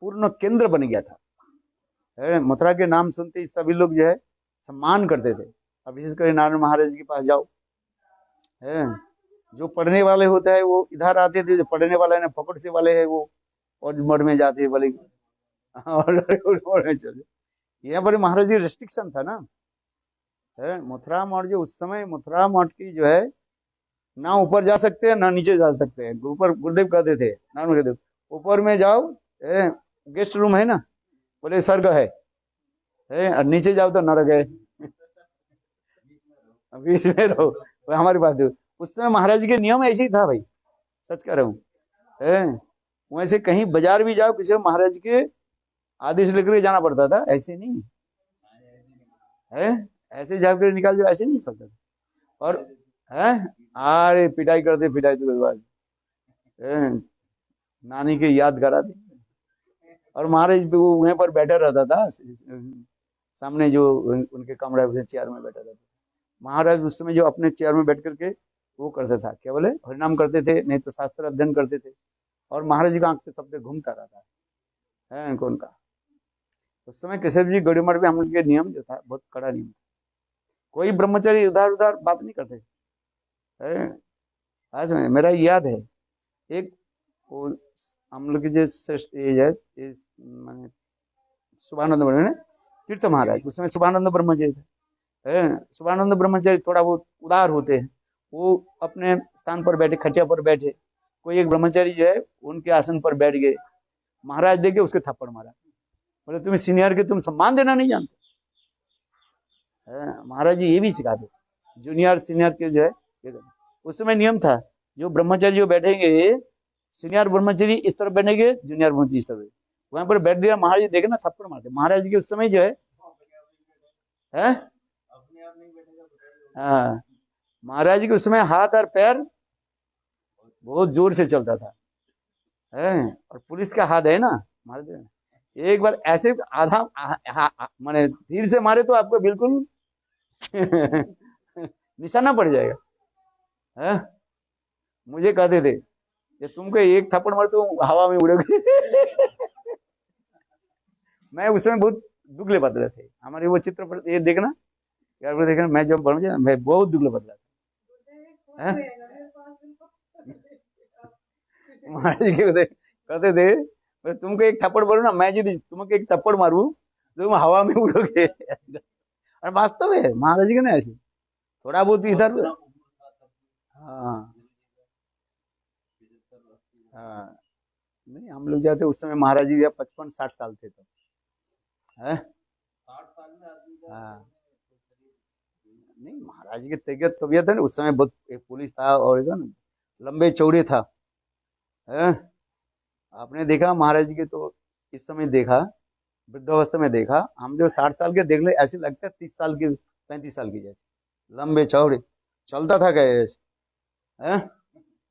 पूर्ण केंद्र बन गया था। मथुरा के नाम सुनते ही सभी लोग जो है सम्मान करते थे। अब विशेषकर नारायण महाराज जी के पास जाओ, है जो पढ़ने वाले होते हैं वो इधर आते थे, जो पढ़ने वाले ना पकड़ से वाले है वो और मठ में जाते बोले और चले। यहाँ पर महाराज जी रेस्ट्रिक्शन था ना। है मथुरा मठ जो उस समय मथुरा मठ की जो है ना ऊपर जा सकते हैं ना नीचे जा सकते हैं। ऊपर गुरुदेव कहते थे, नारायण गुरुदेव ऊपर में जाओ, गेस्ट रूम है ना, बोले स्वर्ग है और नीचे जाओ तो नरक है, बीच में रहो। हमारे पास देखो उस समय महाराज जी के नियम ऐसे ही था भाई, सच कह रहा हूँ। वैसे कहीं बाजार भी जाओ किसी महाराज के आदेश लेकर जाना पड़ता था, ऐसे नहीं है। ऐसे जाकर निकाल जो, ऐसे नहीं सकता। और है अरे पिटाई करते, पिटाई तो बाद नानी के याद करा दी। और महाराज वो वहीं पर बैठा रहता था, सामने जो उनके कमरे चेयर में बैठा रहता था। महाराज उस समय जो अपने चेयर में बैठ करके वो करता था, क्या बोले, हरिनाम करते थे, नहीं तो शास्त्र अध्ययन करते थे। और महाराज जी का आंख पे सबसे घूमता रहता है उनको उनका। उस समय केशव जी गौड़ी मठ में हम लोग के नियम जो था बहुत कड़ा नियम था। कोई ब्रह्मचारी उधार उधार बात नहीं करते है। आज में मेरा याद है एक वो हम लोग की जो माने शुभानंद ब्रह्म तीर्थ महाराज, उस समय शुभानंद ब्रह्मचारी थे। शुभानंद ब्रह्मचारी थोड़ा बहुत उदार होते हैं, वो अपने स्थान पर बैठे, खटिया पर बैठे, कोई एक ब्रह्मचारी जो है उनके आसन पर बैठ गए। महाराज देखे उसके थप्पड़ मारा, बोले तुम्हें सीनियर के तुम सम्मान देना नहीं जानते। महाराज जी ये भी सिखाते, जूनियर सीनियर के जो है। उस समय नियम था, जो ब्रह्मचारी जो बैठेंगे, सीनियर ब्रह्मचारी इस तरफ बैठेंगे, जूनियर ब्रह्मचारी इस तरफ, वहां पर बैठ दिया, महाराज जी देखे ना थप्पड़ मारते। महाराज जी के उस समय जो है हाँ, महाराज जी के उस समय हाथ और पैर बहुत जोर से चलता था और पुलिस का हाथ है ना महाराज। एक बार ऐसे आधा माने धीरे से मारे तो आपको बिल्कुल निशाना पड़ जाएगा। है मुझे कहते थे कि तुमको एक थप्पड़ मार तो हवा में उड़ोगे। मैं उस समय बहुत दुगले पतले थे, हमारे वो चित्र ये देखना यार, देखना मैं जब बन गया मैं बहुत दुगले पतला था। महाराज कहते थे तुमको एक थप्पड़ मारू ना, मैं यदि तुमको एक थप्पड़ मारू तो तुम हवा में उड़ोगे। और वास्तव है महाराज जी के ना ऐसे थोड़ा बहुत इधर। हाँ हाँ, नहीं हम लोग जाते उस समय महाराज जी 55-60 साल थे तो है। हाँ नहीं महाराज जी की तबीयत है ना उस समय बहुत, एक पुलिस था और ना लंबे चौड़े था। है आपने देखा महाराज जी के तो इस समय देखा, वृद्धावस्था में देखा, हम जो 60 साल के देख ले ऐसे लगता है 30 साल की 35 साल की जैसे लंबे चौड़े चलता था क्या।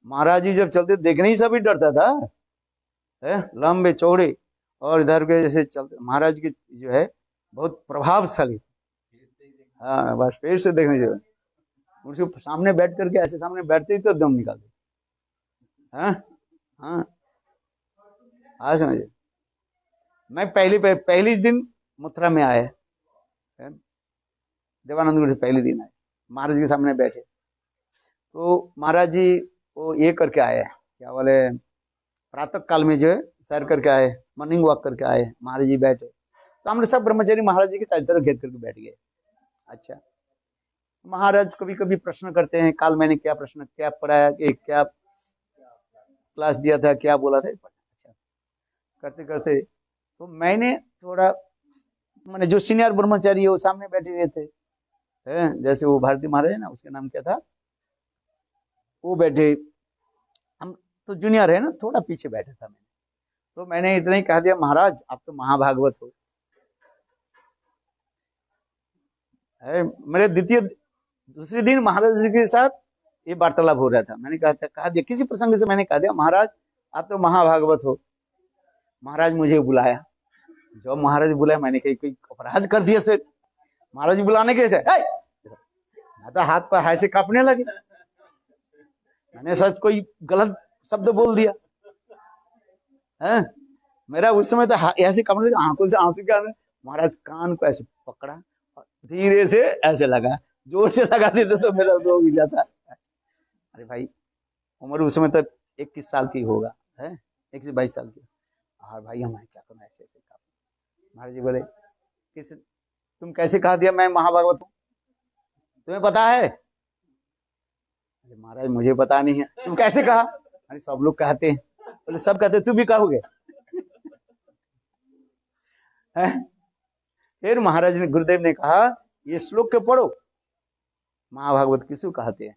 महाराज जी जब चलते देखने ही सभी डरता था। लंबे चौड़े और इधर के जैसे चलते महाराज की जो है बहुत प्रभावशाली। हाँ बस पेड़ से देखने जो उसके सामने बैठ करके ऐसे सामने बैठते ही तो दम निकालते। हाँ हाँ आज समझे। मैं पहली दिन मथुरा में आए, देवानंद गुरु पहले दिन आए, महाराज के सामने बैठे तो महाराज जी वो ये करके आए, क्या बोले, प्रातः काल में जो है सैर करके आए, मॉर्निंग वॉक करके आए। महाराज जी बैठे तो हमने सब ब्रह्मचारी महाराज जी के चारों तरफ घेर करके बैठ गए। अच्छा महाराज कभी कभी प्रश्न करते हैं, काल मैंने क्या प्रश्न क्या पढ़ाया, कि क्या क्लास दिया था, क्या बोला था। अच्छा करते करते तो मैंने थोड़ा मैंने जो सीनियर ब्रह्मचारी है वो सामने बैठे हुए थे, जैसे वो भारती महाराज है ना, उसका नाम क्या था, वो बैठे, हम तो जूनियर है ना, थोड़ा पीछे बैठा था मैंने। तो मैंने इतना ही कह दिया, महाराज आप तो महाभागवत हो। मेरे दूसरे दिन महाराज जी के साथ ये वार्तालाप हो रहा था, मैंने कहा दिया किसी प्रसंग से, मैंने कहा दिया महाराज आप तो महाभागवत हो। महाराज मुझे बुलाया, जब महाराज बुलाया मैंने कही कोई अपराध कर दिया से, महाराज बुलाने के मैं तो हाथ पर हाथ से कांपने लगे, मैंने सच कोई गलत शब्द बोल दिया है। मेरा उस समय तो ऐसे कमरे आंखों से आंसू क्या, महाराज कान को ऐसे पकड़ा और धीरे से ऐसे लगा, जोर से लगा देते तो मेरा रो भी जाता। अरे भाई उम्र उस समय तो 21 साल की होगा, है 21 से 22 साल की। हाँ भाई हमें क्या करना, ऐसे ऐसे कहा। महाराज जी बोले किस, तुम कैसे कहा दिया मैं महाभागवत हूँ, तुम्हें पता है? अरे महाराज मुझे पता नहीं है, तुम कैसे कहा? अरे सब लोग कहते हैं। बोले सब कहते तू भी कहोगे? है? फिर महाराज ने, गुरुदेव ने कहा ये श्लोक के पढ़ो, महाभागवत किसको कहते हैं,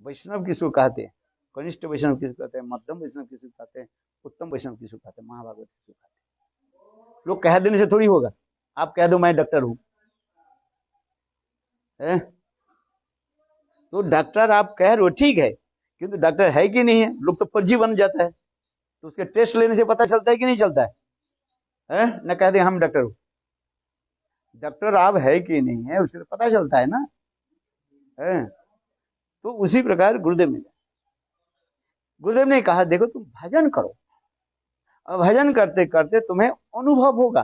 वैष्णव किसको कहते हैं, कनिष्ठ वैष्णव किसको कहते हैं, मध्यम वैष्णव किसको कहते हैं, उत्तम वैष्णव किसको कहते हैं, महाभागवत किसको कहते हैं। लोग कह देने से थोड़ी होगा, आप कह दो मैं डॉक्टर हूं, तो डॉक्टर आप कह रहे हो ठीक है, किंतु डॉक्टर है कि नहीं है, लोग तो फर्जी बन जाता है, तो उसके टेस्ट लेने से पता चलता है कि नहीं चलता है? न कह दे हम डॉक्टर हूं, डॉक्टर आप है कि नहीं है उसके पता चलता है ना, है? तो उसी प्रकार गुरुदेव ने कहा देखो तुम भजन करो, और भजन करते करते तुम्हें अनुभव होगा,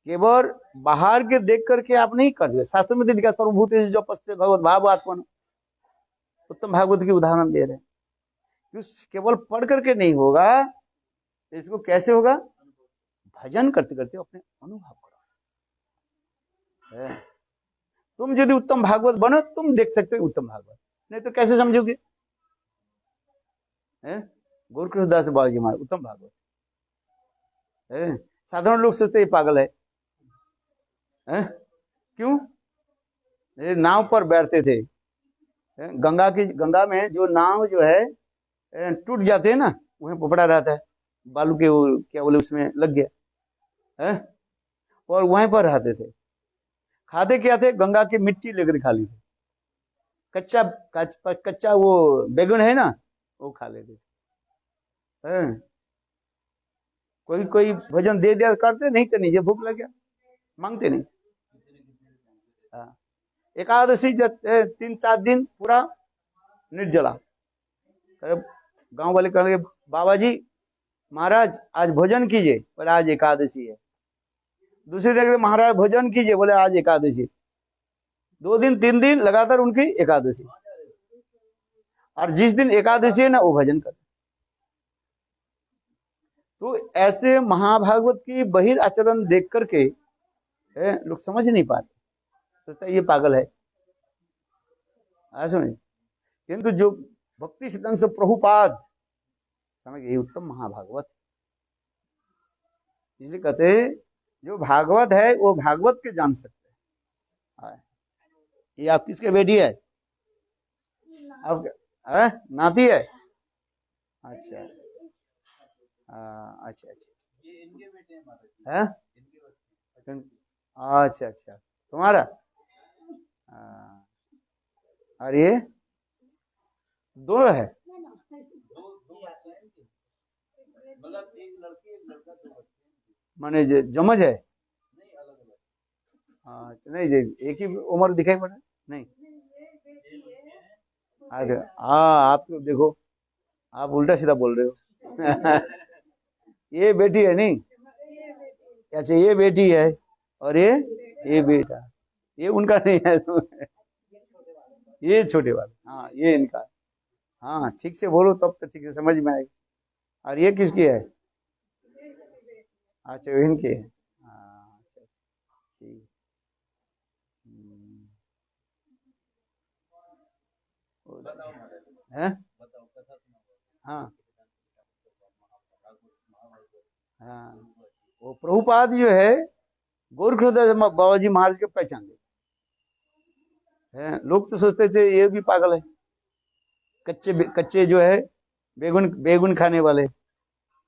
केवल बाहर के देख करके आप नहीं कर रहे। शास्त्र में लिखा सर्वभूत जो पश्चिम भगवत भाव आत्मन, उत्तम भागवत की उदाहरण दे रहे हैं, केवल पढ़ करके नहीं होगा, इसको कैसे होगा, भजन करते करते अपने अनुभव करो। तुम यदि उत्तम भागवत बनो तुम देख सकते हो उत्तम भागवत, नहीं तो कैसे समझोगे? गोरखदास बाबा जी महाराज उत्तम भागवत, साधारण लोग सोचते ये पागल है, क्यों? नाव पर बैठते थे, गंगा में जो नाव जो है टूट जाते हैं ना, वहीं पपड़ा रहता है, बालू के वो क्या बोले उसमें लग गया है, और वहीं पर रहते थे। खाते क्या थे, गंगा की मिट्टी लेकर खा ली थी, कच्चा वो बैगन है ना वो खा लेते। कोई कोई भोजन दे दिया करते, नहीं तो नहीं, भूख लग गया मांगते नहीं। एकादशी 3-4 दिन पूरा निर्जला, गांव वाले कहेंगे बाबा जी महाराज आज भोजन कीजिए, बोले आज एकादशी है। दूसरे दिन महाराज भोजन कीजिए, बोले आज एकादशी। 2 दिन 3 दिन लगातार उनकी एकादशी, और जिस दिन एकादशी है ना वो भजन करते। तो ऐसे महाभागवत की बहिर आचरण देख करके लोग समझ नहीं पाते, सोचता ये पागल है, समझ। किंतु जो भक्ति सिद्धांत प्रभुपाद समझ ये उत्तम महाभागवत, इसलिए कहते जो भागवत है वो भागवत के जान सकते हैं। ये आप किसके बेटी है? आप नाती है? अच्छा अच्छा अच्छा, ये इनके बेटे हैं, अच्छा अच्छा तुम्हारा। और ये दो है, माने जमज है? नहीं एक ही उम्र दिखाई पड़ा नहीं। अरे हाँ आप देखो, आप उल्टा सीधा बोल रहे हो। ये बेटी है नहीं, अच्छा ये बेटी है, और ये बेटा, ये उनका नहीं है। ये छोटे वाले, हाँ ये इनका, हाँ ठीक से बोलो तब तो ठीक से समझ में आएगी। और ये किसकी है? अच्छा इनकी है, हाँ ठीक है। हाँ हाँ, वो प्रभुपाद जो है गोरखदास बाबा जी महाराज के पहचान है। लोग तो सोचते थे ये भी पागल है, कच्चे जो है बेगुन खाने वाले,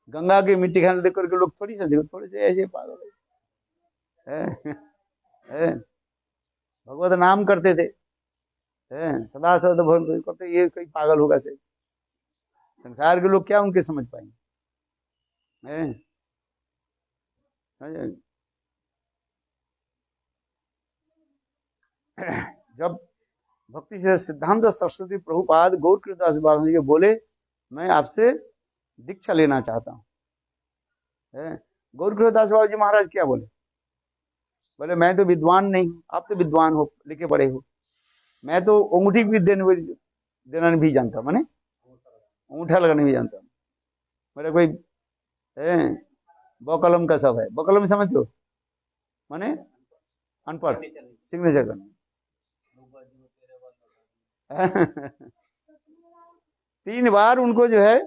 गंगा की मिट्टी खाने देख करके लोग थोड़ी से देखो, थोड़े से ऐसे पागल है। भगवत नाम करते थे, सदा सदा भगवान करते, ये कोई पागल होगा से, संसार के लोग क्या उनके समझ पाएंगे? जब भक्ति सिद्धांत सरस्वती प्रभुपाद गौर कृष्णदास बाबा जी बोले मैं आपसे दीक्षा लेना चाहता हूँ, है। गौरकृपादास बाबा जी महाराज क्या बोले? बोले मैं तो विद्वान नहीं हूँ, आप तो विद्वान हो, लिखे पढ़े हो, मैं तो अंगूठी भी देना नहीं भी जानता, माने अंगूठा लगाने भी जानता। मेरा कोई है बकलम का सब है, बकलम समझते हो, माने अनपढ़, सिग्नेचर करना। 3 बार उनको जो है,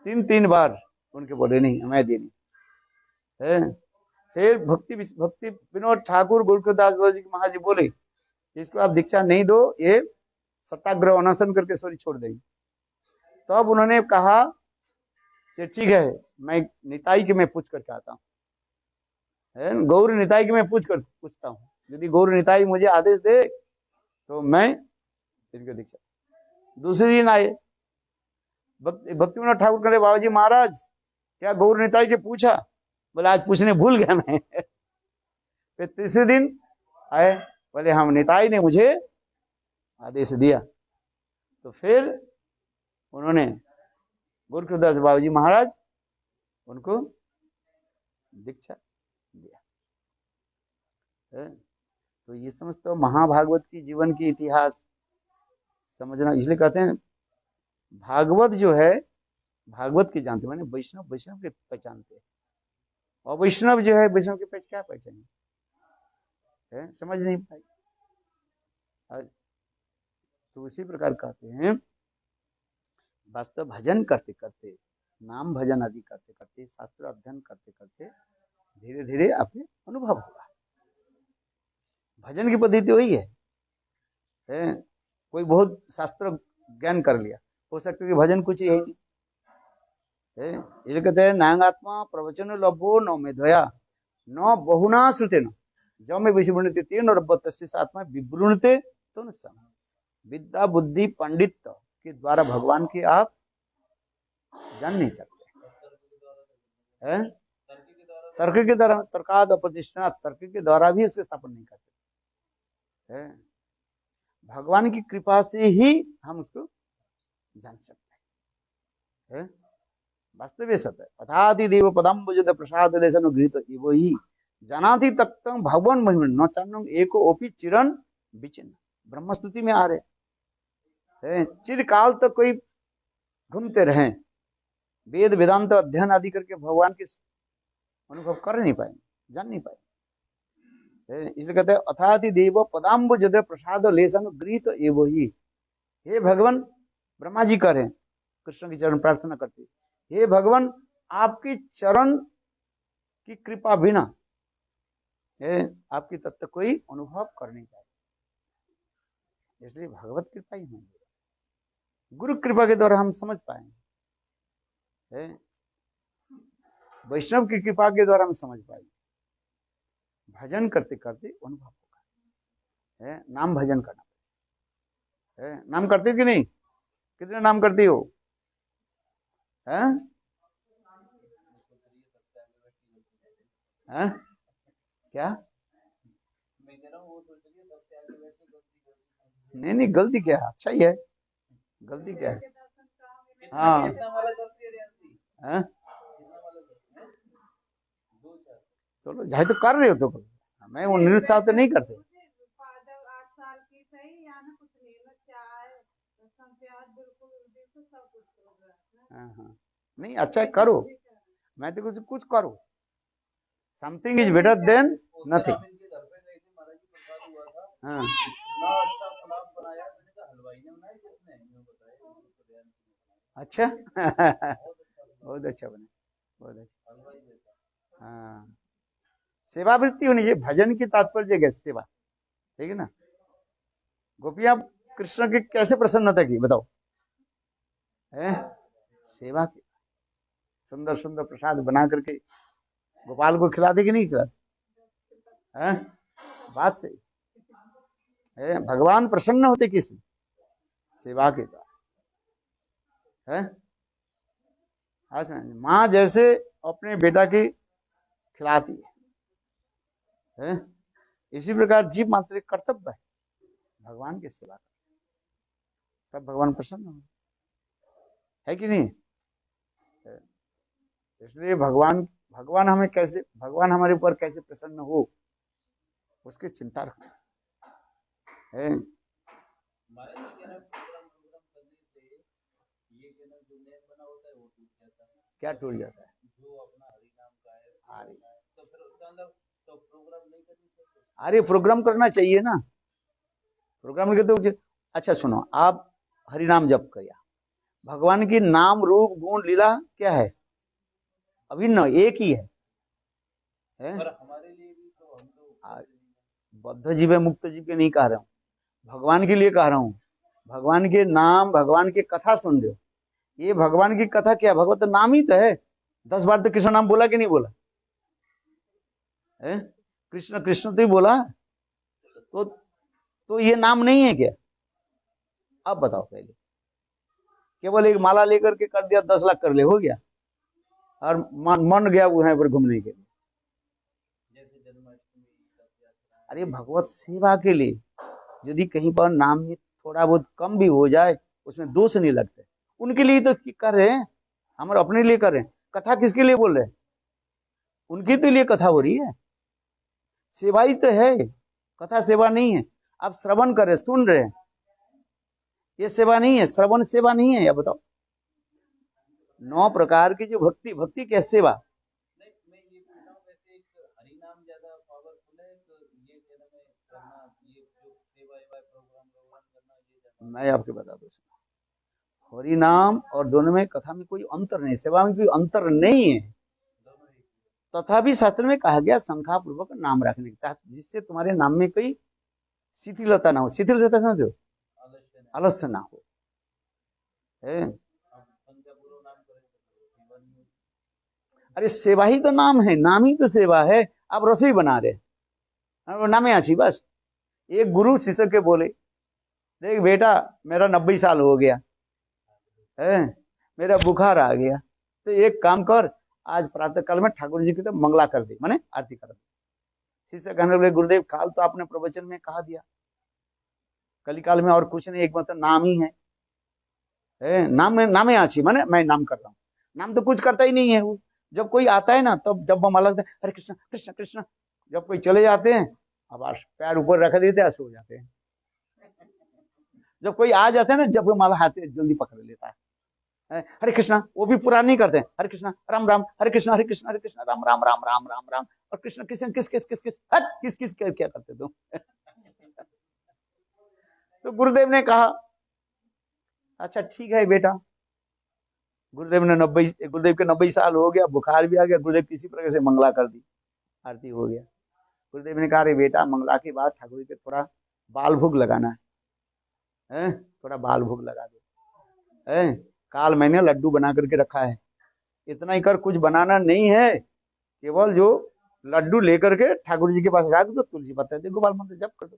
3 बार उनके बोले नहीं मैं दे नहीं है। फिर भक्ति विनोद ठाकुर गुरुदास बाबा जी महाराज जी बोले इसको आप दीक्षा नहीं दो, ये सत्याग्रह अनशन करके सॉरी छोड़ देंगे। तब तो उन्होंने कहा कि ठीक है, मैं निताई के मैं पूछ करके आता हूँ, गौर निताई के मैं पूछता हूँ, यदि गौर निताई मुझे आदेश दे तो मैं इनको दीक्षा। दूसरे दिन आए भक्ति विनोद ठाकुर करे बाबा जी महाराज क्या गौर निताई के पूछा? बोले आज पूछने भूल गया मैं। फिर तीसरे दिन आए, बोले हम निताई ने मुझे आदेश दिया। तो फिर उन्होंने गुरुदास बाबा जी महाराज उनको दीक्षा दिया। तो ये समझते हो महाभागवत की जीवन की इतिहास समझना, इसलिए कहते हैं भागवत जो है, भागवत की जानते माने वैष्णव के पहचानते हैं, और वैष्णव जो है वैष्णव के पहचान क्या पहचाने है, समझ नहीं पाई। तो उसी प्रकार कहते हैं वास्तव भजन करते करते, नाम भजन आदि करते करते, शास्त्र अध्ययन करते करते धीरे धीरे आपके अनुभव होगा। भजन की पद्धति वही है। कोई बहुत शास्त्र ज्ञान कर लिया, हो सकता है कि भजन कुछ यही नहीं है। ये कहते हैं नांगात्मा प्रवचन लभो न मेधया न बहुना श्रुते न जब में विषुणते तेन आत्मा विवृणते तो न सम। विद्या बुद्धि पंडित के द्वारा भगवान के आप जान नहीं सकते हैं, तर्क के द्वारा, तर्काद अप्रतिष्ठा, तर्क के द्वारा भी उसके स्थापन नहीं करते हैं। भगवान की कृपा से ही हम उसको जान सकते हैं। वास्तव सत्य पथादि देव पदाम्बुजद प्रसाद लेसन गृहीत इवो ही जानाति तक्तं भगवान महिमा न चान्नं एको ओपि चिरन विचिन्न। ब्रह्मस्तुति में आ रहे चिरकाल तक कोई घूमते रहे, वेद वेदांत अध्ययन आदि करके भगवान के अनुभव कर नहीं पाए, जान नहीं पाए। इसलिए कहते हैं अथाति देव पदाम्बुजद प्रसाद लेसन गृहीत एवो ही। हे भगवान, ब्रह्मा जी कह रहे हैं, कृष्ण की चरण प्रार्थना करते, हे भगवान आपकी चरण की कृपा बिना आपकी तत्व कोई अनुभव कर नहीं पाए। इसलिए भगवत कृपा ही नहीं, गुरु कृपा के द्वारा हम समझ पाएंगे, वैष्णव की कृपा के द्वारा हम समझ पाएंगे। भजन करते करते अनुभव होगा। नाम भजन करना है। नाम करते हो कि नहीं? कितने नाम करती हो? हैं? हैं? क्या? नहीं गलती क्या है, अच्छा ही है, गलती क्या है? हाँ हैं? चलो चाहे तो कर रहे हो तो, मैं वो निरुत्साह तो नहीं करते। हाँ नहीं अच्छा करो, मैं तो कुछ करो, something is better than nothing. हाँ अच्छा। बहुत अच्छा बने, बहुत अच्छा। हाँ सेवावृत्ति होनी चाहिए, भजन की तात्पर्य है सेवा, ठीक है ना। गोपियां कृष्ण की कैसे प्रसन्नता की बताओ? है सेवा की, सुंदर सुंदर प्रसाद बना करके गोपाल को खिलाते कि नहीं खिलाते? हैं? बात सही है। भगवान प्रसन्न होते किस सेवा के द्वारा है। माँ जैसे अपने बेटा की खिलाती है, इसी प्रकार जीव मात्र कर्तव्य है भगवान की सेवा का, तब भगवान प्रसन्न हो, है कि नहीं? इसलिए भगवान भगवान हमें कैसे, भगवान हमारे ऊपर कैसे प्रसन्न हो, उसकी चिंता रखना है। क्या टूट जाता है? अरे प्रोग्राम करना चाहिए ना, प्रोग्राम के तो अच्छा सुनो, आप हरि नाम जप किया, भगवान की नाम रूप गुण लीला क्या है, अभिन्न एक ही है? पर हमारे लिए भी तो, हम तो बद्ध जीव है, मुक्त जीव के नहीं कह रहा हूँ, भगवान के लिए कह रहा हूँ। भगवान के नाम, भगवान की कथा सुन रहे हो, ये भगवान की कथा क्या, भगवत नाम ही तो है। 10 बार तो कृष्ण नाम बोला कि नहीं बोला है? कृष्ण कृष्ण तो ही बोला, तो ये नाम नहीं है क्या? अब बताओ, पहले केवल एक माला लेकर के कर दिया, 10 लाख कर ले, हो गया, और मन गया वहां पर घूमने के लिए। अरे भगवत सेवा के लिए यदि कहीं पर नाम में थोड़ा बहुत कम भी हो जाए, उसमें दोष नहीं लगते, उनके लिए तो कर रहे हैं, हम अपने लिए कर रहे हैं। कथा किसके लिए बोल रहे हैं? उनके तो लिए कथा हो रही है, सेवा ही तो है, कथा सेवा नहीं है। आप श्रवण कर रहे, सुन रहे हैं, ये सेवा नहीं है, श्रवण सेवा नहीं है। या बताओ, 9 प्रकार की जो भक्ति, भक्ति क्या सेवा? मैं आपके बता दूं, हरि नाम और दोनों में, कथा में कोई अंतर नहीं, सेवा में कोई अंतर नहीं है। तथापि शास्त्र में कहा गया संख्या पूर्वक नाम रखने के, जिससे तुम्हारे नाम में कोई शिथिलता ना हो। शिथिलता समझो, आलस्य ना हो है? अरे सेवा ही तो नाम है, नाम ही तो सेवा है। आप रसोई बना रहे, नामे अच्छी बस। एक गुरु शिष्य के बोले, देख बेटा मेरा 90 साल हो गया है, मेरा बुखार आ गया, तो एक काम कर, आज प्रातः काल में ठाकुर जी की तो मंगला कर दे, माने आरती कर दे। शिष्य कहने लगे, गुरुदेव काल तो आपने प्रवचन में कहा दिया, कलिकाल में और कुछ नहीं, एक मतलब नाम ही है, नाम नामे आछी, माने मैं नाम कर रहा हूँ। नाम तो कुछ करता ही नहीं है वो। जब कोई आता है ना, तब जब वो माला, हरे कृष्ण कृष्ण कृष्ण, जब कोई चले जाते हैं, अब पैर ऊपर रख देते हैं, सो जाते हैं। जब कोई आ जाता है ना, जब वो माला हाथ जल्दी पकड़ लेता है, हरे कृष्णा, वो भी पूरा नहीं करते हैं, हरे कृष्णा राम राम, हरे कृष्णा हरे कृष्णा राम राम राम राम राम राम, और कृष्ण कृष्ण किस किस किस किस हट किस किस क्या करते तुम? तो गुरुदेव ने कहा, अच्छा ठीक है बेटा। गुरुदेव के 90 साल हो गया, बुखार भी आ गया, गुरुदेव किसी प्रकार से मंगला कर दी, आरती हो गया। गुरुदेव ने कहा, अरे बेटा मंगला के बाद ठाकुर जी के थोड़ा बाल भोग लगाना है, थोड़ा बाल भोग लगा दो, है? काल मैंने लड्डू बना करके रखा है, इतना ही कर, कुछ बनाना नहीं है, केवल जो लड्डू लेकर के ठाकुर जी के पास रख दो, तुलसी पत्ता दे, गोपाल मंत्र जप कर दो,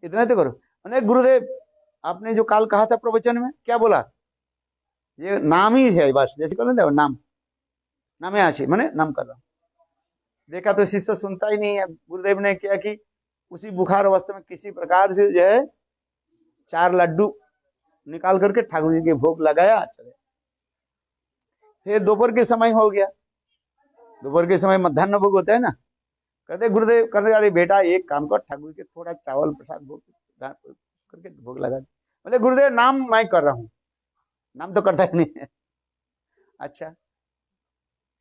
इतना तो करो। मैंने गुरुदेव आपने जो काल कहा था प्रवचन में, क्या बोला? ये नाम ही है बस, जैसे कर लेते नाम, नामे आछी, मैंने नाम कर रहा हूँ। देखा तो शिष्य सुनता ही नहीं है। गुरुदेव ने क्या कि उसी बुखार अवस्था में किसी प्रकार से जो है 4 लड्डू निकाल करके ठाकुर जी के भोग लगाया, चले। फिर दोपहर के समय हो गया, दोपहर के समय मध्यान्ह भोग होता है ना, कहते गुरुदेव, कहते अरे बेटा एक काम कर, ठाकुर के थोड़ा चावल प्रसाद भोग करके भोग लगा दे। बोले गुरुदेव नाम मैं कर रहा हूँ, नाम तो करता ही नहीं है। अच्छा,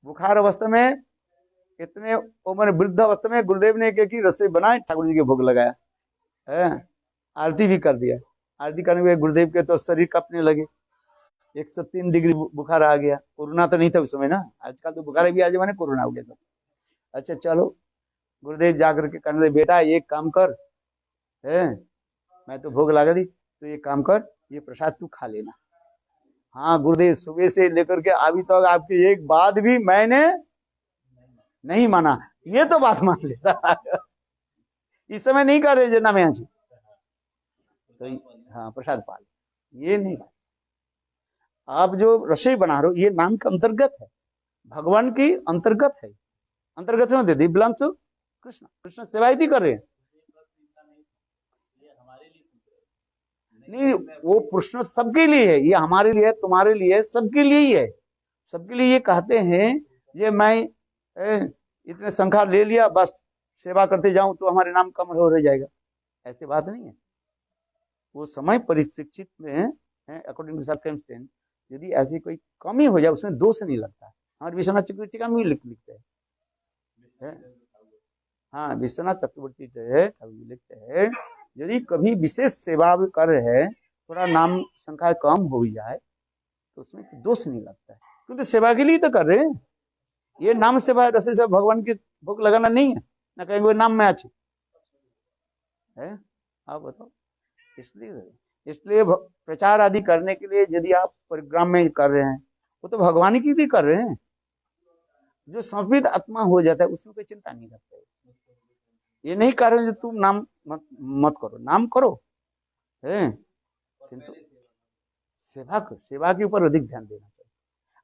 बुखार अवस्था में, इतने उम्र वृद्ध अवस्था में गुरुदेव ने क्या की, रसोई बनाए, ठाकुर जी के भोग लगाया है, आरती भी कर दिया। आरती करने के गुरुदेव के तो शरीर कपने लगे, 103 डिग्री बुखार आ गया। कोरोना तो नहीं था उस समय ना, आजकल तो बुखार भी आ जाए, मैंने कोरोना हो गया सब। अच्छा चलो, गुरुदेव जाकर के कहने लगे, बेटा एक काम कर, है मैं तो भोग लगा दी, तो एक काम कर, ये प्रसाद तू खा लेना। हाँ गुरुदेव, सुबह से लेकर के अभी तक तो आपकी एक बात भी मैंने नहीं माना, ये तो बात मान लेता। इस समय नहीं कर रहे जना में जी, तो हाँ प्रसाद पाल, ये नहीं। आप जो रसोई बना रहे हो, ये नाम के अंतर्गत है, भगवान की अंतर्गत है, अंतर्गत समझते, दी बिलोंग्स टू कृष्ण, कृष्ण सेवायती कर रहे हैं। नहीं, वो प्रश्न सबके लिए है, ये हमारे लिए, तुम्हारे लिए, सबके लिए ही है। सबके लिए ये कहते हैं ये मैं इतने संख्या ले लिया बस सेवा करते जाऊं तो हमारे नाम कम हो रह जाएगा, ऐसी बात नहीं है। वो समय परिप्रेक्षित में है, अकॉर्डिंग टू सर्कमस्टेंस। यदि ऐसी कोई कमी हो जाए उसमें दोष नहीं लगता है। हमारे विश्वनाथ चक्रवर्ती का भी लिखते हैं, हाँ विश्वनाथ चक्रवर्ती जो है कवि लिखते हैं, यदि कभी विशेष सेवा कर रहे हैं, थोड़ा नाम संख्या कम हो जाए तो उसमें दोष नहीं लगता है, क्योंकि सेवा के लिए तो कर रहे हैं। ये नाम सेवा रसे से भगवान की भोग लगाना नहीं है ना, कहेंगे वो नाम में अच्छी है। आप बताओ। इसलिए प्रचार आदि करने के लिए यदि आप परिग्राम में कर रहे हैं, वो तो भगवान की भी कर रहे हैं। जो समर्पित आत्मा हो जाता है उसमें कोई चिंता नहीं करता है। ये नहीं कह रहे जो तुम नाम मत करो, नाम करो है, किंतु सेवा के ऊपर अधिक ध्यान देना चाहिए।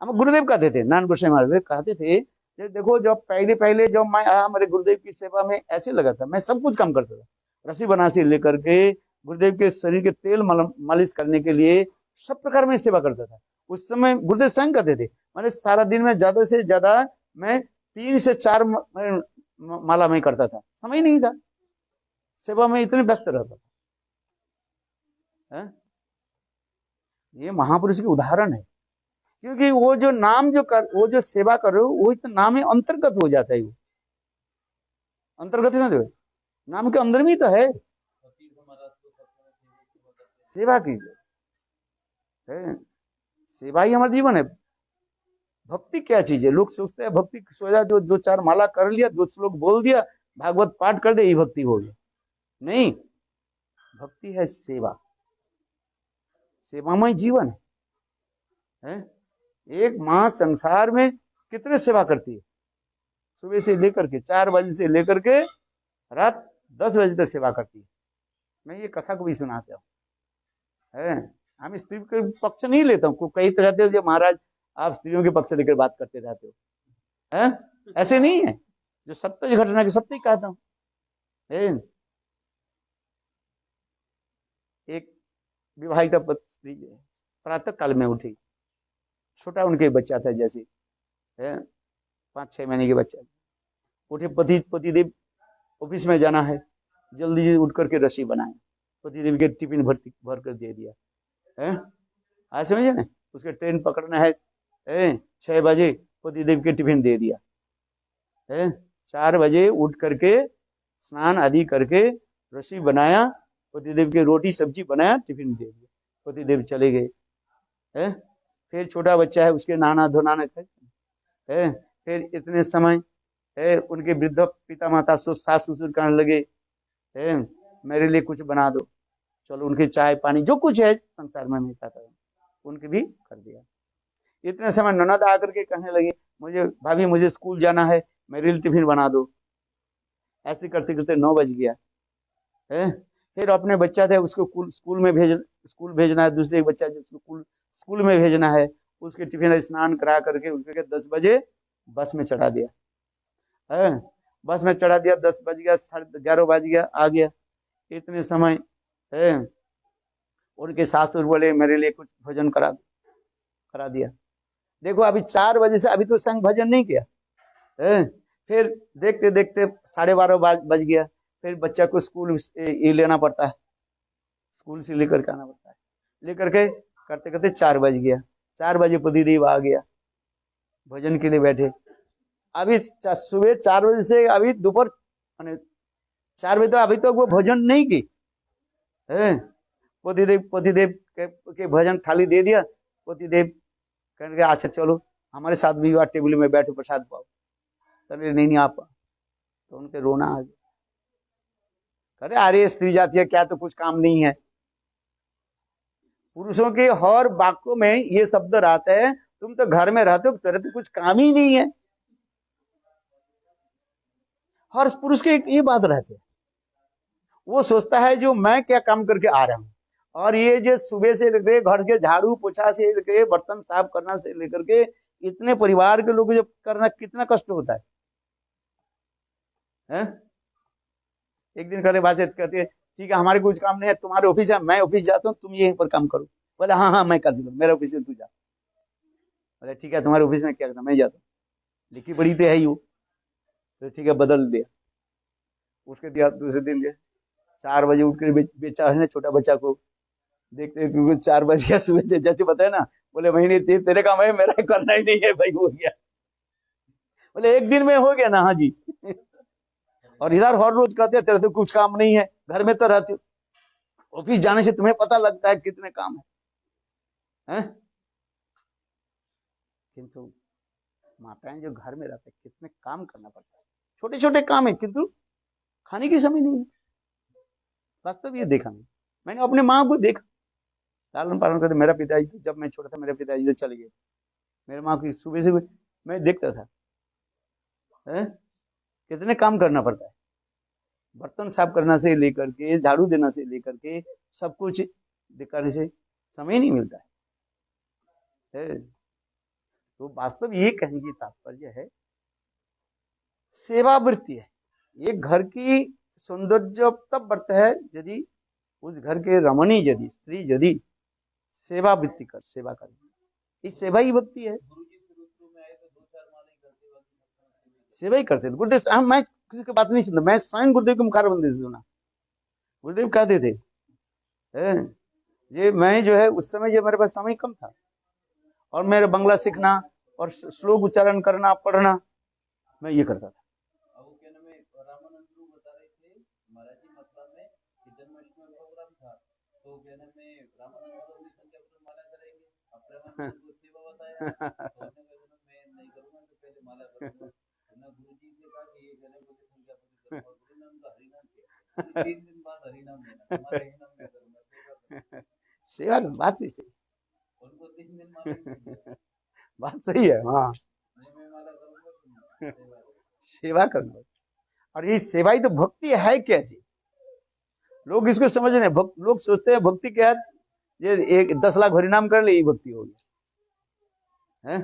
हम गुरुदेव कहते थे, नारायण गोस्वामी महाराज कहते थे, देखो जब पहले जब मैं आया मेरे गुरुदेव की सेवा में ऐसे लगा था, मैं सब कुछ काम करता था, रस्सी बना से लेकर के गुरुदेव के शरीर के तेल मालिश करने के लिए सब प्रकार में सेवा करता था। उस समय गुरुदेव स्वयं कहते थे, मैंने सारा दिन में ज्यादा से ज्यादा मैं 3 से 4 माला में करता था, समय नहीं था, सेवा में इतने व्यस्त रहता था। ये महापुरुष के उदाहरण है, क्योंकि वो जो नाम वो जो सेवा कर रहे हो वो इतना नाम में अंतर्गत हो जाता है। वो अंतर्गत है ना, नाम के अंदर में तो है सेवा की है। सेवा ही हमारा जीवन है। भक्ति क्या चीज है? लोग सोचते हैं भक्ति सोचा जो 2-4 माला कर लिया, 2 श्लोक बोल दिया, भागवत पाठ कर दे, ये भक्ति हो गई। नहीं, भक्ति है सेवा, सेवामय जीवन है। एक माँ संसार में कितने सेवा करती है, सुबह से लेकर के 4 बजे से लेकर के रात 10 बजे तक सेवा करती है। मैं ये कथा को भी सुनाता हूँ। हम स्त्री के पक्ष नहीं लेता हूँ। कई रहते हो महाराज आप स्त्रियों के पक्ष लेकर बात करते रहते हो, ऐसे नहीं है। जो सत्य घटना की सत्य कहता हूँ। एक विवाहिता स्त्री प्रातः काल में उठी, छोटा उनके बच्चा था, जैसे 5-6 महीने के बच्चा, उठे, पतिदेव ऑफिस में जाना है, जल्दी उठ करके रस्सी बनाए, पतिदेव के टिफिन भर कर दे दिया है। आज समझे ना, उसके ट्रेन पकड़ना है 6 बजे, पतिदेव के टिफिन दे दिया है। 4 बजे उठ करके स्नान आदि करके रस्सी बनाया, पतिदेव के रोटी सब्जी बनाया, टिफिन दे दिया, पतिदेव चले गए है। फिर छोटा बच्चा है, उसके नहाना धोना है। फिर इतने समय है उनके वृद्ध पिता माता सास ससुर कहने लगे है मेरे लिए कुछ बना दो, चलो उनके चाय पानी जो कुछ है संसार में मैं चाहता हूँ उनके भी कर दिया। इतने समय ननद आकर के कहने लगे, मुझे भाभी मुझे स्कूल जाना है, मेरे लिए टिफिन बना दो। ऐसे करते करते 9 बज गया है। फिर अपने बच्चा थे उसको स्कूल भेजना है, दूसरे बच्चा जो स्कूल में भेजना है, उसके टिफिन स्नान करा करके उनके 10 बजे बस में चढ़ा दिया है। बस में चढ़ा दिया, 10 बज गया, 11:30 बज गया, आ गया। इतने समय है उनके सासुर बोले मेरे लिए कुछ भोजन करा दिया। देखो अभी 4 बजे से अभी तो संग भजन नहीं किया है। फिर देखते देखते 12:30 बज गया। फिर बच्चा को स्कूल ये लेना पड़ता है, स्कूल से लेकर के आना पड़ता है, लेकर के करते करते 4 बज गया। 4 बजे पतिदेव आ गया, भोजन के लिए बैठे। अभी सुबह 4 बजे से अभी दोपहर 4 बजे तो अभी तक वो भोजन नहीं की है। पतिदेव के भोजन थाली दे दिया। पतिदेव कहने अच्छा चलो हमारे साथ भी टेबल में बैठो, प्रसाद पाओ। अरे नहीं आप, तो उनके रोना आ गया। अरे अरे स्त्री जाती है क्या, तो कुछ काम नहीं है। पुरुषों के हर वाक्यों में ये शब्द रहता है, तुम तो घर में रहते हो, तेरे तो कुछ काम ही नहीं है। हर पुरुष के ये बात रहती है। वो सोचता है जो मैं क्या काम करके आ रहा हूं, और ये जो सुबह से लेकर घर के झाड़ू पोछा से लेकर बर्तन साफ करना से लेकर के इतने परिवार के लोग जो करना कितना कष्ट होता है। एक दिन करे बात कहते हैं ठीक है हमारे कुछ काम नहीं है, तुम्हारे ऑफिस है, मैं ऑफिस जाता हूँ, तुम यहीं पर काम करो। बोले हाँ हाँ मैं कर दूंगा, मेरा ऑफिस है तू जा। बोले ठीक है तुम्हारे ऑफिस में क्या करना, मैं जाता हूँ। लिखी पढ़ी तो है ही वो, तो ठीक है बदल दिया। उसके दिया दूसरे दिन दिया 4 बजे उठ कर बेचा है ना छोटा बच्चा को, देखते क्योंकि 4 बज गया सुबह से, जैसे बताए ना, बोले महीने तेरे काम है, मेरा करना ही नहीं है भाई, हो गया। बोले एक दिन में हो गया ना, हाँ जी। और इधर हर रोज कहते हैं तेरे तो कुछ काम नहीं है, घर में तो रहते हो, ऑफिस जाने से तुम्हें पता लगता है कितने काम है? किंतु माताएं जो घर में रहते कितने काम करना पड़ता है, छोटे छोटे काम है, किंतु खाने की समय नहीं है। वास्तव ये देखा मैंने अपने माँ को देखा, लालन पालन करते। मेरा पिताजी जब मैं छोटा था, मेरे पिताजी तो चले गए, मेरे माँ की सुबह से मैं देखता था है? कितने काम करना पड़ता है, बर्तन साफ करना से लेकर के, झाड़ू देना से लेकर के, सब कुछ दिखाने से समय नहीं मिलता है? तो वास्तव ये कहने की तात्पर्य है, सेवा वृत्ति है। ये घर की सौंदर्य तब बढ़ता है यदि उस घर के रमणी यदि स्त्री यदि सेवा वृत्ति कर, सेवा कर, इस सेवा ही भक्ति है। सेवा ही करते थे गुरुदेव। मैं किसी की बात नहीं सुनता, मैं स्वयं गुरुदेव के मुखारबंदी से सुना। गुरुदेव कहते थे ये मैं जो है उस समय जो मेरे पास समय कम था, और मेरे बंगला सीखना और श्लोक उच्चारण करना पढ़ना, मैं ये करता था। सेवा बात ही सही, बात सही है। हाँ सेवा करना, और ये सेवा ही तो भक्ति है क्या जी? लोग इसको समझ रहे हैं, लोग सोचते हैं भक्ति क्या है, ये 10 लाख हरिनाम कर ले, ये भक्ति होगी है?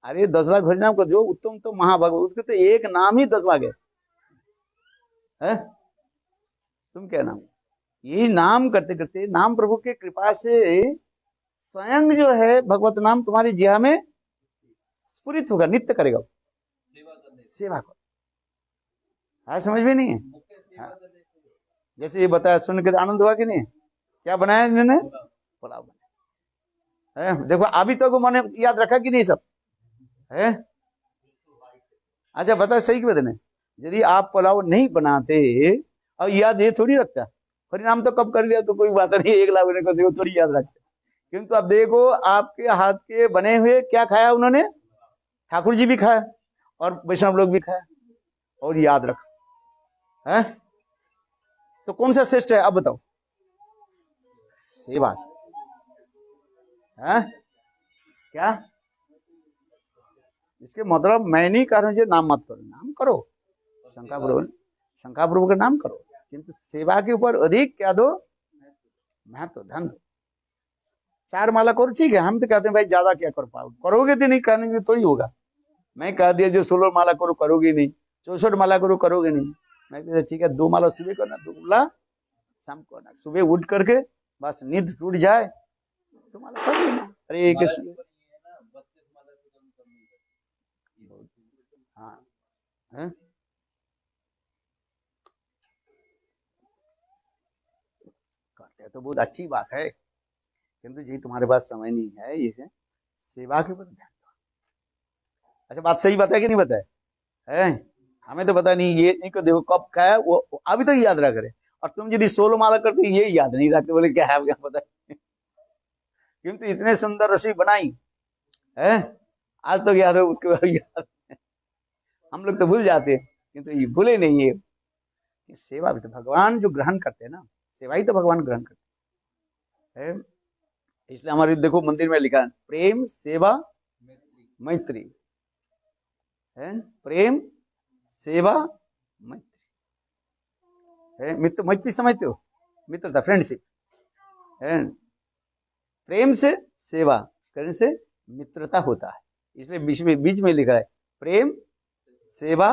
अरे 10 लाख हरिनाम को जो उत्तम तो महाभगवत, उसके तो एक नाम ही 10 लाख है? तुम क्या नाम, यही नाम करते करते नाम प्रभु के कृपा से स्वयं जो है भगवत नाम तुम्हारी जिहा में स्फुरित होगा, नित्य करेगा, सेवा करो। हाँ समझ में नहीं है? हाँ। जैसे ये बताया सुन कर आनंद हुआ कि नहीं? क्या बनाया इन्होंने? पुलाव बनाया है। देखो अभी तक तो मैंने याद रखा कि नहीं सब है? अच्छा बता सही क्यों बताने, यदि आप पुलाव नहीं बनाते और याद ये थोड़ी रखता, परिणाम तो कब कर लिया तो कोई बात नहीं, 1 लाख को देखो थोड़ी याद रखते। किंतु अब देखो आपके हाथ के बने हुए क्या खाया उन्होंने, ठाकुर जी भी खाया और वैष्णव लोग भी खाया और याद रखा है। तो कौन सा श्रेष्ठ है अब बताओ? सेवा है क्या? इसके मतलब मैं नहीं कह रहा हूं नाम मत करो, नाम करो, शंका प्रभु का नाम करो, किंतु सेवा के ऊपर अधिक क्या दो, महत्व ध्यान दो। 4 माला करो ठीक है, हम तो कहते हैं भाई ज्यादा क्या कर पाओ, करोगे तो नहीं, करने की थोड़ी होगा। मैं कह दिया जो 16 माला करो करोगे नहीं, 64 माला करो करोगे नहीं। मैं कहता ठीक है 2 माला सुबह करना, 2 माला शाम को करना, सुबह उठ करके बस नींद टूट जाए तो माला कर लेना। अरे कृष्ण हाँ है? करते हैं तो बहुत अच्छी बात है, किंतु जी तुम्हारे पास समय नहीं है, ये है सेवा के ऊपर ध्यान दो। अच्छा बात सही बताया कि नहीं बताया है? हमें तो पता नहीं, ये इनको देखो कब का है वो अभी तो याद रख रहे, और तुम यदि 16 माला करते ये याद नहीं रखते, बोले क्या है क्या पता। किंतु इतने सुंदर रसोई बनाई है, आज तो याद है उसके बाद याद, हम लोग तो भूल जाते हैं किंतु ये भूले नहीं है। सेवा भी तो भगवान जो ग्रहण करते हैं ना, सेवा ही तो भगवान ग्रहण करते हैं। इसलिए हमारे देखो मंदिर में लिखा है प्रेम सेवा मैत्री है, प्रेम सेवा मैत्री है। मित्र मैत्री समझते हो, मित्रता फ्रेंडशिप है, प्रेम से सेवा करने से मित्रता होता है। इसलिए बीच में लिखा है प्रेम सेवा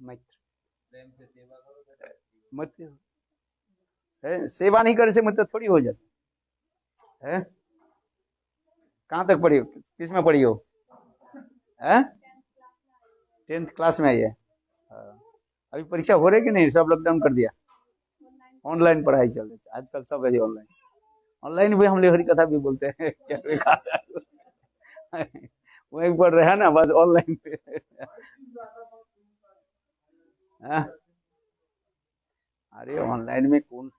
मैत्री, मैत्री है। सेवा नहीं करने से मित्र थोड़ी हो जाती है। कहां तक पढ़ी हो, किस में पढ़ी हो है? 10th क्लास में आई है। हाँ। अभी परीक्षा हो रही कि नहीं, सब लॉकडाउन कर दिया, ऑनलाइन पढ़ाई चल रही है आजकल, सब है ऑनलाइन। ऑनलाइन भी हम हरी कथा भी बोलते हैं क्या लिखा है। वो एक बार रहा ना बस ऑनलाइन पे। हाँ? अरे ऑनलाइन में कौन,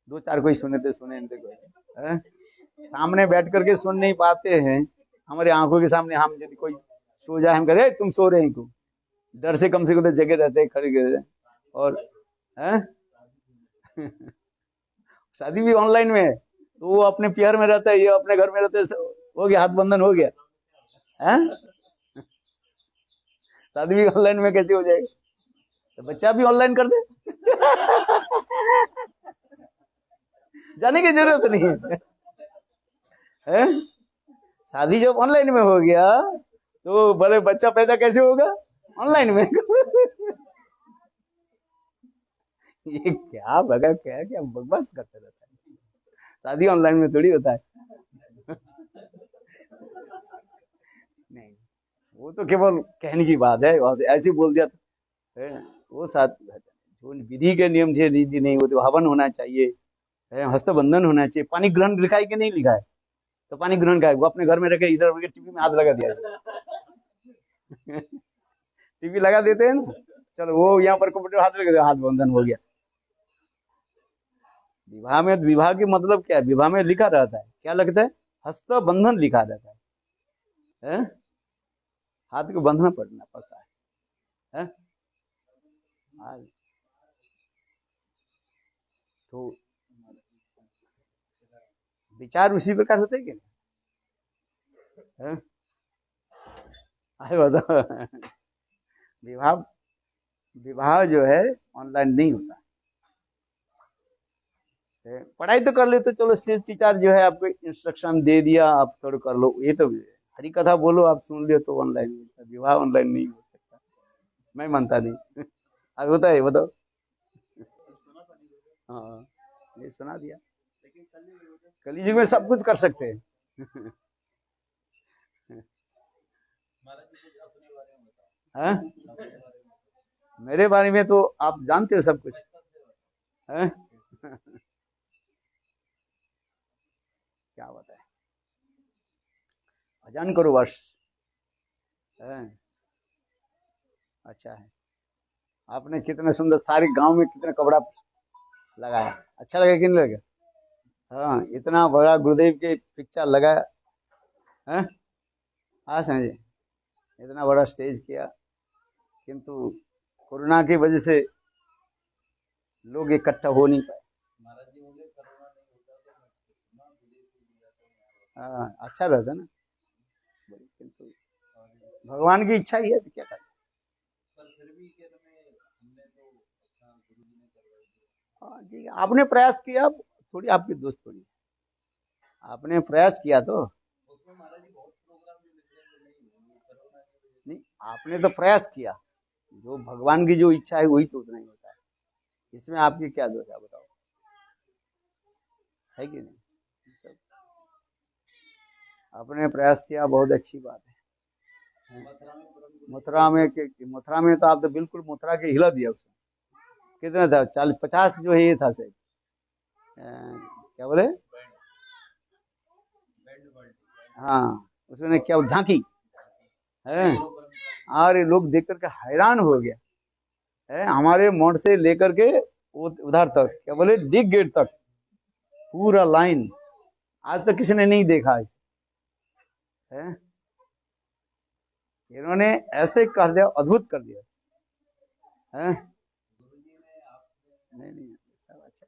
दो चार कोई सुने तो सुने, इनसे कोई हैं? सामने बैठ करके सुन नहीं पाते हैं, हमारे आंखों के सामने हम यदि कोई सो जाए, हम कहे तुम सो रहे हैं क्यों, डर से कम तो जगह रहते हैं, खड़े रहते। और हैं? शादी भी ऑनलाइन में है, तो वो अपने प्यार में रहता है, ये अपने घर में रहते हैं, हो गया हाथ बंधन हो गया है। शादी भी ऑनलाइन में कैसे हो जाएगी, तो बच्चा भी ऑनलाइन कर दे। जाने की जरूरत नहीं है। शादी जब ऑनलाइन में हो गया तो बड़े बच्चा पैदा कैसे होगा, ऑनलाइन में। ये क्या भगा, क्या क्या बकवास करते रहता है, शादी ऑनलाइन में थोड़ी होता है। नहीं, वो तो केवल कहने की बात है, ऐसे बोल दिया है। वो साथ जो विधि के नियम थे रीति नहीं, वो तो हवन होना चाहिए, हस्तबंधन होना चाहिए, पानी ग्रहण लिखा है कि नहीं लिखा है, तो पानी ग्रहण का है, वो अपने घर में रखे, इधर टीवी में हाथ लगा दिया। टीवी लगा देते हैं ना, चलो वो यहाँ पर कंप्यूटर हाथ लगा, हाथ बंधन हो गया। विवाह में, विवाह के मतलब क्या है, विवाह में लिखा रहता है, क्या लगता है, हस्तबंधन लिखा रहता है? हाथ को बंधना पड़ता है? तो विचार उसी प्रकार होते हैं कि नहीं? आए बताओ। विवाह, विवाह जो है ऑनलाइन नहीं होता है। पढ़ाई तो कर ले तो चलो, टीचर जो है आपको इंस्ट्रक्शन दे दिया, आप थोड़ा कर लो, ये तो हरी कथा बोलो आप सुन लियो तो ऑनलाइन होता, विवाह ऑनलाइन नहीं हो सकता, मैं मानता नहीं। अब होता है बताओ। हाँ, ये सुना दिया, कलयुग में सब कुछ कर सकते हैं। हाँ? मेरे बारे में तो आप जानते हो सब कुछ है। क्या बताए, भजन करो बस है। अच्छा है, आपने कितने सुंदर सारे गांव में कितना कपड़ा लगाया, अच्छा लगा कि नहीं लगा? हाँ, इतना बड़ा गुरुदेव के पिक्चर लगाया है। हाँ समझे, इतना बड़ा स्टेज किया, किंतु कोरोना की वजह से लोग इकट्ठा हो नहीं पाए। हाँ, अच्छा रहता ना, किंतु भगवान की इच्छा ही है तो क्या करें। हाँ जी, आपने प्रयास किया, थोड़ी आपकी दोस्त थोड़ी, आपने प्रयास किया तो नहीं, आपने तो प्रयास किया, जो भगवान की जो इच्छा है वही तो उतना ही होता है, इसमें आपकी क्या दोष है बताओ, है कि नहीं? आपने प्रयास किया, बहुत अच्छी बात है। मथुरा में तो आप तो बिल्कुल मथुरा के हिला दिया उसने, कितना था, 40-50 जो है ये था शायद, क्या बोले, हाँ उसने क्या झांकी है, अरे लोग देख करके हैरान हो गया है, हमारे मोड़ से लेकर के उधर तक, क्या बोले, डिग गेट तक पूरा लाइन, आज तक किसी ने नहीं देखा है। इन्होंने ऐसे कर दिया, अद्भुत कर दिया है। नहीं नहीं, सब अच्छा,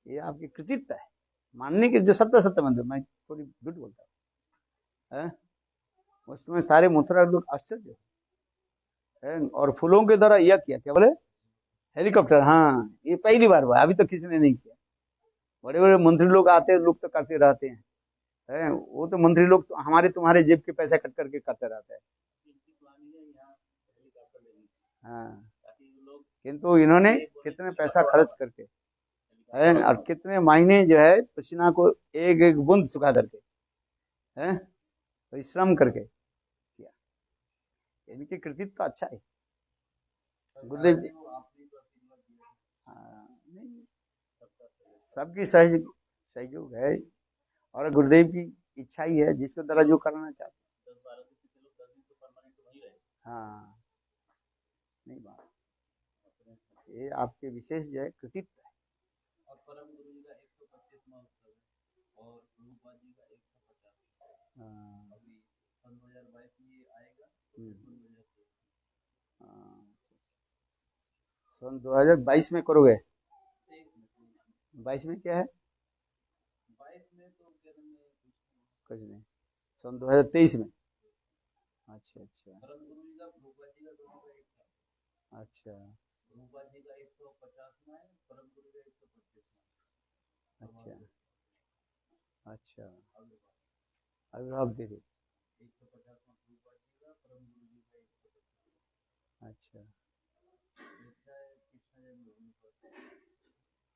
ये आपकी कृतित्व है, मानने के जो सत्य सत्य मंदिर, मैं थोड़ी झूठ बोलता हूँ, उसमें सारे मथुरा लोग आश्चर्य है, और फूलों के द्वारा यह किया, क्या बोले, हेलीकॉप्टर, हाँ ये पहली बार हुआ, अभी तो किसी ने नहीं किया, बड़े बड़े मंत्री लोग आते हैं, लोग तो करते रहते हैं, वो तो मंत्री लोग तो हमारे तुम्हारे जेब के पैसे कट करके करते रहते हैं। हाँ, किंतु इन्होंने कितने पैसा खर्च करके है, और कितने महीने जो है पसीना को एक एक बूंद सुखा करके है, परिश्रम करके किया, इनकी कृतित्व तो अच्छा है। गुरुदेव जी, हाँ, नहीं, सबकी सहयोग है, और गुरुदेव की इच्छा ही है, जिसको द्वारा जो करना चाहते। हाँ, नहीं बात, ये आपके विशेष जो है कृतित्व है। हाँ, हाँ, सन 2022 में करोगे? 22 में क्या है? कुछ नहीं, सन 2023 में। अच्छा अच्छा अच्छा अच्छा अच्छा, आविर्भाव दिवस, अच्छा,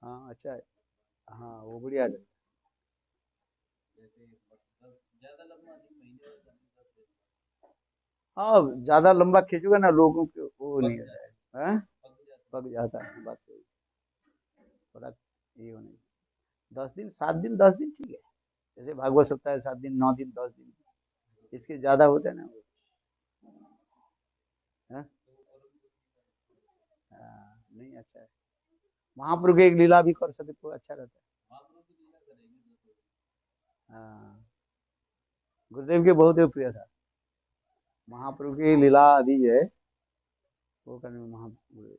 हाँ अच्छा है, हाँ वो बढ़िया है। हाँ, ज्यादा लंबा खींचोगे ना, लोगों को वो नहीं हो जाएगा, हाँ? पक जाता है, बात सही, थोड़ा ये होने, 10 दिन 7 दिन 10 दिन ठीक है। जैसे भागवत सप्ताह है 7 दिन 9 दिन 10 दिन, इसके ज्यादा होते हैं ना वो, हाँ? हाँ, नहीं अच्छा है। महाप्रभु की एक लीला भी कर सके तो अच्छा रहता है। हाँ, गुरुदेव के बहुत ही प्रिय था, महाप्रभु की लीला आदि है वो करने में महाप्रभु।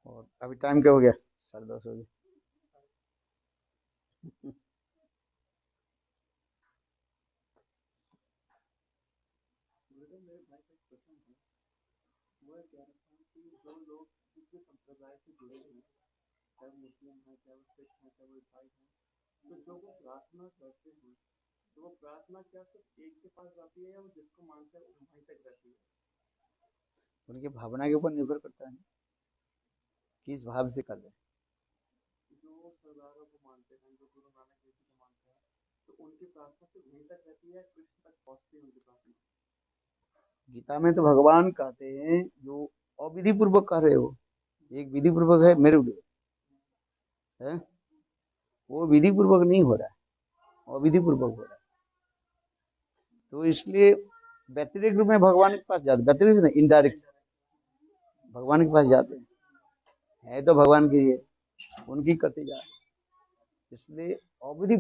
और अभी टाइम क्या हो गया? 10:30 हो गया। उनकी भावना के ऊपर निर्भर करता है, किस भाव से कर रहे हैं। गीता में तो भगवान कहते हैं जो अविधि पूर्वक कर रहे हो, एक विधि पूर्वक है मेरे है, वो विधि पूर्वक नहीं हो रहा है, अविधि पूर्वक हो रहा है। तो इसलिए व्यतिरिक्त रूप में भगवान के पास जाते, व्यतिरिक्त नहीं, इनडायरेक्ट भगवान के पास जाते हैं, है तो भगवान की है, उनकी करते जा रहे, इसलिए अविधि